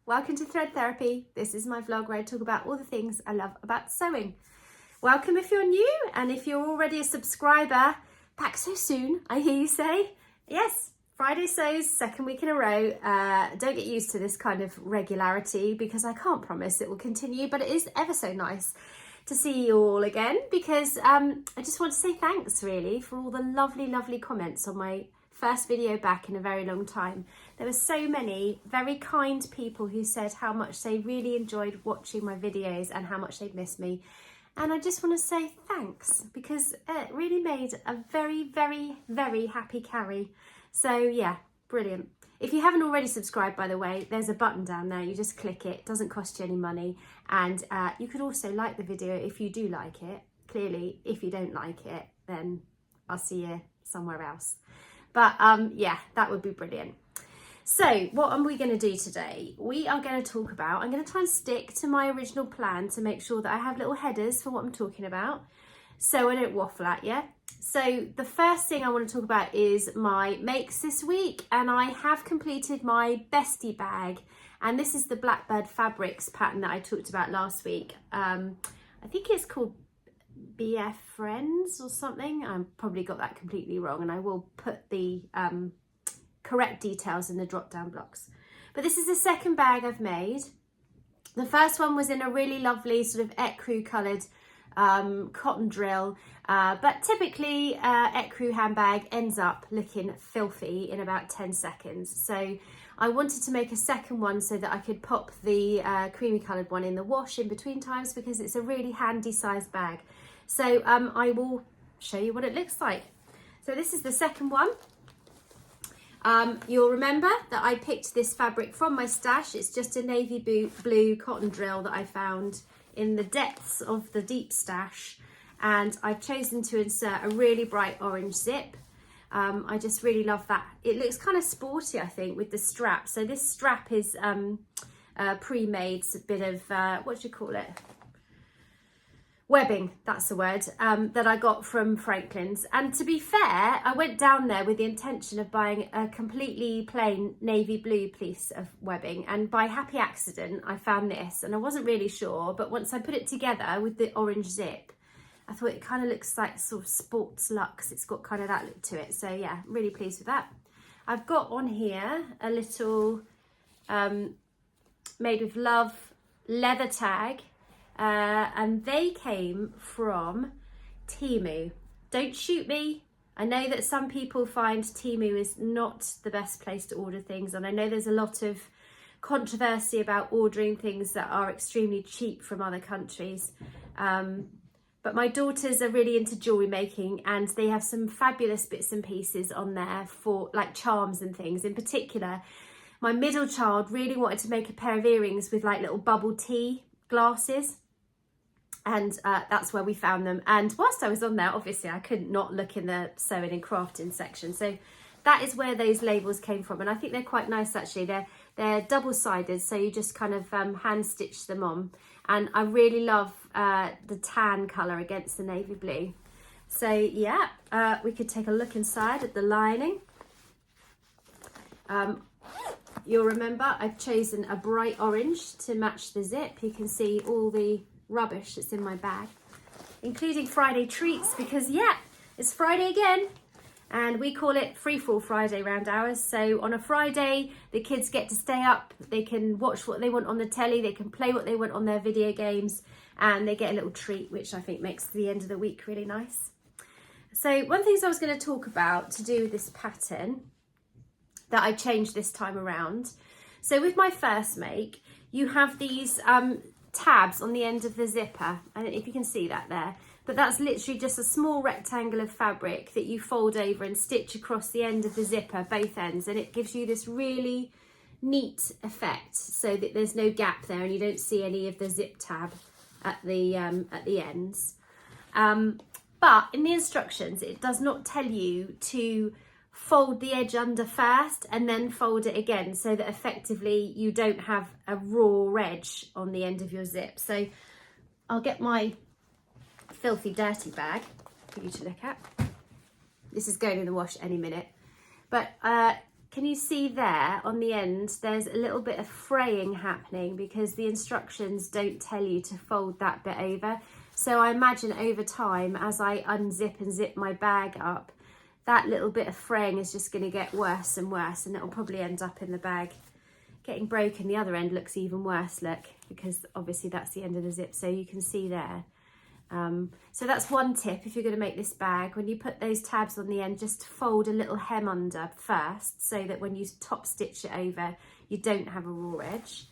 welcome to Thread Therapy. This is my vlog where I talk about all the things I love about sewing. Welcome if you're new, and if you're already a subscriber, back so soon, I hear you say. Yes, Friday sews, second week in a row. Don't get used to this kind of regularity because I can't promise it will continue, but it is ever so nice to see you all again because I just want to say thanks really for all the lovely comments on my first video back in a very long time. There were so many very kind people who said how much they really enjoyed watching my videos and how much they'd missed me. And I just want to say thanks because it really made a very happy Carrie. So yeah, brilliant. If you haven't already subscribed, by the way, there's a button down there. You just click it. It doesn't cost you any money. And you could also like the video if you do like it. Clearly, if you don't like it, then I'll see you somewhere else. But yeah, that would be brilliant. So what are we going to do today? We are going to talk about, I'm going to try and stick to my original plan to make sure that I have little headers for what I'm talking about, so I don't waffle at you. So the first thing I want to talk about is my makes this week, and I have completed my Bestie bag, and this is the Blackbird fabrics pattern that I talked about last week. I think it's called BF Friends or something. I probably got that completely wrong, and I will put the correct details in the drop down blocks. But this is the second bag I've made. The first one was in a really lovely sort of ecru coloured cotton drill, but typically ecru handbag ends up looking filthy in about 10 seconds. So I wanted to make a second one so that I could pop the creamy coloured one in the wash in between times because it's a really handy sized bag. So I will show you what it looks like. So this is the second one. You'll remember that I picked this fabric from my stash. It's just a navy blue cotton drill that I found in the depths of the deep stash, and I've chosen to insert a really bright orange zip. I just really love that. It looks kind of sporty, I think, with the strap. So this strap is pre-made, a bit of what do you call it? Webbing, that's the word, that I got from Franklin's. And to be fair, I went down there with the intention of buying a completely plain navy blue piece of webbing, and by happy accident I found this, and I wasn't really sure, but once I put it together with the orange zip, I thought it kind of looks like sort of sports luxe. It's got kind of that look to it. So yeah, I'm really pleased with that. I've got on here a little made with love leather tag. And they came from Temu. Don't shoot me. I know that some people find Temu is not the best place to order things, and I know there's a lot of controversy about ordering things that are extremely cheap from other countries. But my daughters are really into jewellery making, and they have some fabulous bits and pieces on there for like charms and things. In particular, my middle child really wanted to make a pair of earrings with like little bubble tea glasses. And that's where we found them. And whilst I was on there, obviously I couldn't not look in the sewing and crafting section. So that is where those labels came from. And I think they're quite nice actually. They're double-sided, so you just kind of hand stitch them on. And I really love the tan colour against the navy blue. So yeah, we could take a look inside at the lining. You'll remember I've chosen a bright orange to match the zip. You can see all the rubbish that's in my bag, including Friday treats, because yeah, it's Friday again, and we call it Free Fall Friday round ours. So on a Friday, the kids get to stay up, they can watch what they want on the telly, they can play what they want on their video games, and they get a little treat, which I think makes the end of the week really nice. So one thing I was going to talk about to do with this pattern that I changed this time around. So with my first make, you have these tabs on the end of the zipper. I don't know if you can see that there, but that's literally just a small rectangle of fabric that you fold over and stitch across the end of the zipper, both ends, and it gives you this really neat effect so that there's no gap there and you don't see any of the zip tab at the ends. But in the instructions, it does not tell you to fold the edge under first and then fold it again, so that effectively you don't have a raw edge on the end of your zip. So I'll get my filthy dirty bag for you to look at. This is going in the wash any minute. But can you see there on the end, there's a little bit of fraying happening because the instructions don't tell you to fold that bit over. So I imagine over time, as I unzip and zip my bag up, that little bit of fraying is just going to get worse and worse, and it'll probably end up in the bag getting broken. The other end looks even worse, look, because obviously that's the end of the zip, so you can see there. So that's one tip if you're going to make this bag. When you put those tabs on the end, just fold a little hem under first so that when you top stitch it over, you don't have a raw edge.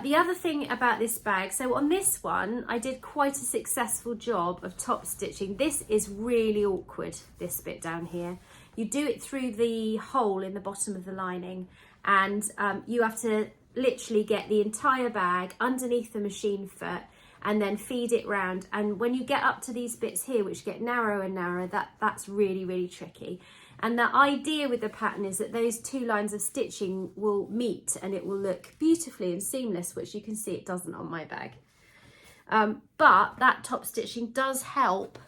The other thing about this bag, so on this one, I did quite a successful job of top stitching. This is really awkward, this bit down here. You do it through the hole in the bottom of the lining, and you have to literally get the entire bag underneath the machine foot and then feed it round. And when you get up to these bits here, which get narrower and narrower, that's really, really tricky. And the idea with the pattern is that those two lines of stitching will meet and it will look beautifully and seamless, which you can see it doesn't on my bag. But that top stitching does help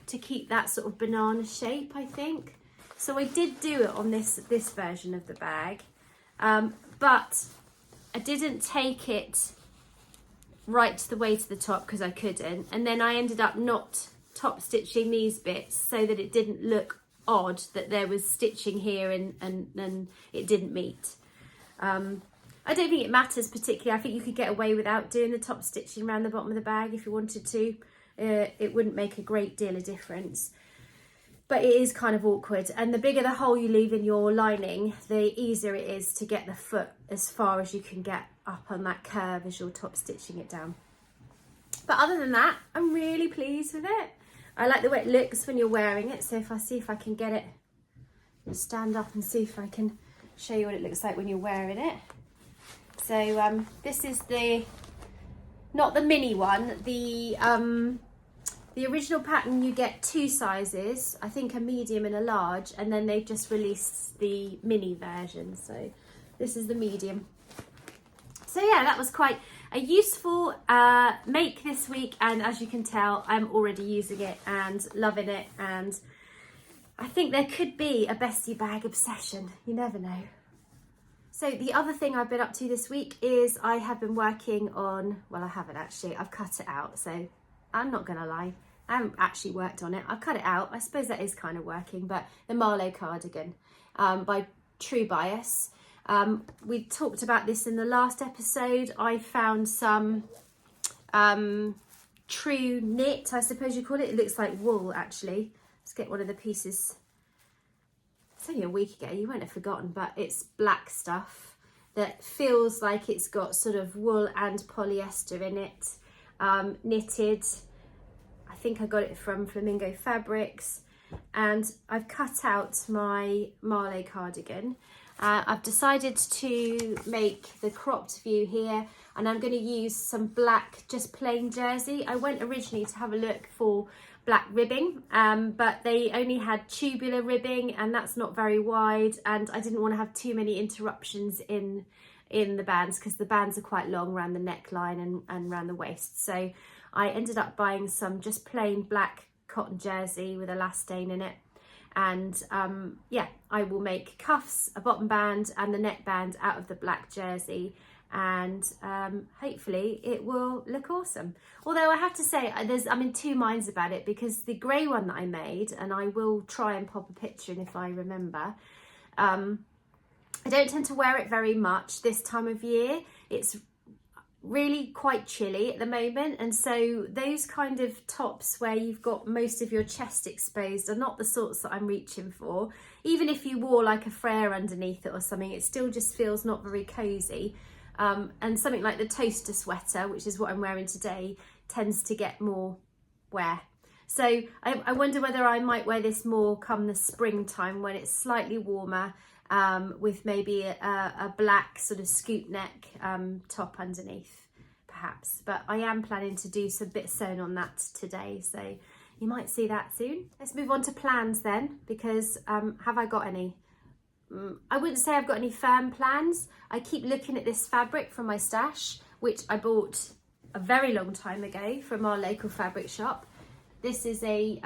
to keep that sort of banana shape, I think. So I did do it on this version of the bag, but I didn't take it right the way to the top because I couldn't, and then I ended up not top stitching these bits so that it didn't look odd that there was stitching here and it didn't meet. I don't think it matters particularly. I think you could get away without doing the top stitching around the bottom of the bag if you wanted to. It wouldn't make a great deal of difference, but it is kind of awkward, and the bigger the hole you leave in your lining, the easier it is to get the foot as far as you can get up on that curve as you're top stitching it down. But other than that, I'm really pleased with it. I like the way it looks when you're wearing it, so if I see if I can get it, stand up and see if I can show you what it looks like when you're wearing it. So this is not the mini one, the original pattern. You get two sizes, I think a medium and a large, and then they've just released the mini version, so this is the medium. So yeah, that was quite a useful make this week, and as you can tell, I'm already using it and loving it, and I think there could be a Bestie bag obsession, you never know. So the other thing I've been up to this week is I have been working on, well, I haven't actually, I've cut it out, so I'm not gonna lie, I haven't actually worked on it. I've cut it out, I suppose that is kind of working, but the Marlo cardigan by True Bias. We talked about this in the last episode. I found some true knit, I suppose you call it. It looks like wool, actually. Let's get one of the pieces. It's only a week ago, you won't have forgotten, but it's black stuff that feels like it's got sort of wool and polyester in it, knitted. I think I got it from Flamingo Fabrics, and I've cut out my Marlo cardigan. I've decided to make the cropped view here, and I'm going to use some black, just plain jersey. I went originally to have a look for black ribbing, but they only had tubular ribbing, and that's not very wide, and I didn't want to have too many interruptions in the bands because the bands are quite long around the neckline and around the waist. So I ended up buying some just plain black cotton jersey with elastane in it. And yeah, I will make cuffs, a bottom band and the neckband out of the black jersey, and hopefully it will look awesome. Although I have to say I'm in two minds about it, because the grey one that I made, and I will try and pop a picture in if I remember, I don't tend to wear it very much this time of year. It's really quite chilly at the moment, and so those kind of tops where you've got most of your chest exposed are not the sorts that I'm reaching for. Even if you wore like a flare underneath it or something, it still just feels not very cozy, and something like the toaster sweater, which is what I'm wearing today, tends to get more wear. So I wonder whether I might wear this more come the springtime when it's slightly warmer, with maybe a black sort of scoop neck top underneath, perhaps. But I am planning to do some bits sewn on that today, so you might see that soon. Let's move on to plans then, because have I got any? I wouldn't say I've got any firm plans. I keep looking at this fabric from my stash, which I bought a very long time ago from our local fabric shop. This is a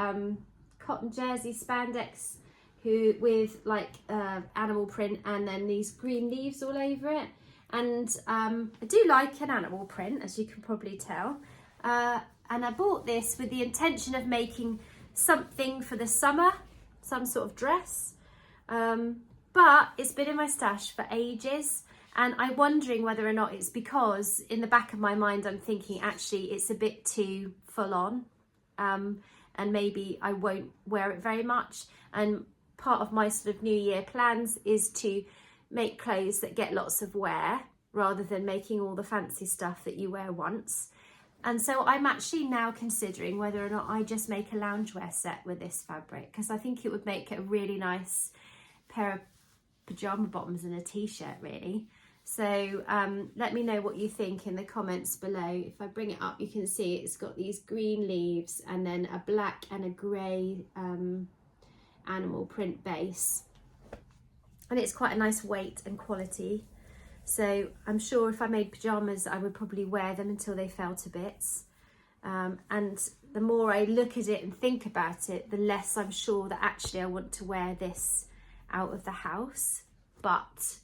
cotton jersey spandex with like animal print and then these green leaves all over it. And I do like an animal print, as you can probably tell. And I bought this with the intention of making something for the summer, some sort of dress. But it's been in my stash for ages, and I'm wondering whether or not it's because in the back of my mind I'm thinking actually it's a bit too full on, and maybe I won't wear it very much. And part of my sort of New Year plans is to make clothes that get lots of wear rather than making all the fancy stuff that you wear once. And so I'm actually now considering whether or not I just make a loungewear set with this fabric, because I think it would make a really nice pair of pyjama bottoms and a t-shirt really. So let me know what you think in the comments below. If I bring it up, you can see it's got these green leaves and then a black and a grey animal print base. And it's quite a nice weight and quality. So I'm sure if I made pyjamas, I would probably wear them until they fell to bits. And the more I look at it and think about it, the less I'm sure that actually I want to wear this out of the house. But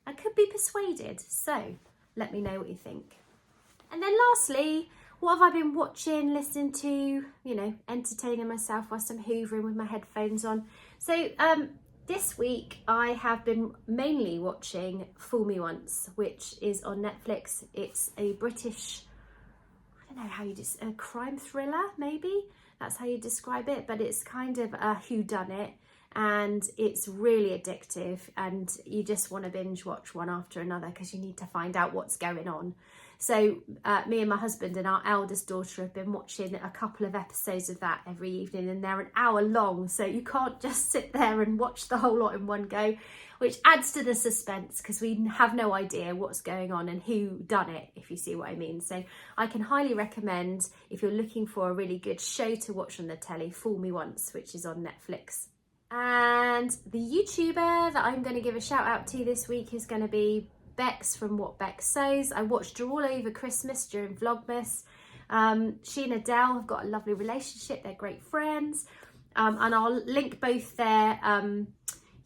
I could be persuaded. So let me know what you think. And then lastly, what have I been watching, listening to, you know, entertaining myself whilst I'm hoovering with my headphones on. So this week I have been mainly watching Fool Me Once, which is on Netflix. It's a British, I don't know how you a crime thriller, maybe that's how you describe it, but it's kind of a whodunit, and it's really addictive, and you just want to binge watch one after another because you need to find out what's going on. So me and my husband and our eldest daughter have been watching a couple of episodes of that every evening, and they're an hour long, so you can't just sit there and watch the whole lot in one go, which adds to the suspense because we have no idea what's going on and who done it, if you see what I mean. So I can highly recommend, if you're looking for a really good show to watch on the telly, Fool Me Once, which is on Netflix. And the YouTuber that I'm going to give a shout out to this week is going to be Bex from What Bex Sews. I watched her all over Christmas during Vlogmas. She and Adele have got a lovely relationship. They're great friends. And I'll link both their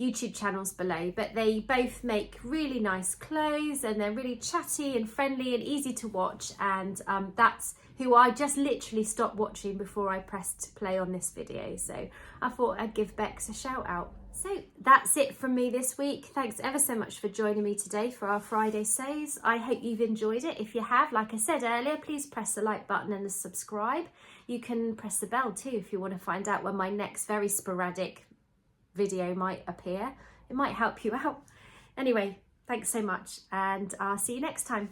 YouTube channels below. But they both make really nice clothes, and they're really chatty and friendly and easy to watch. And that's who I just literally stopped watching before I pressed play on this video. So I thought I'd give Bex a shout out. So that's it from me this week. Thanks ever so much for joining me today for our Friday sews. I hope you've enjoyed it. If you have, like I said earlier, please press the like button and the subscribe. You can press the bell too if you want to find out when my next very sporadic video might appear. It might help you out. Anyway, thanks so much, and I'll see you next time.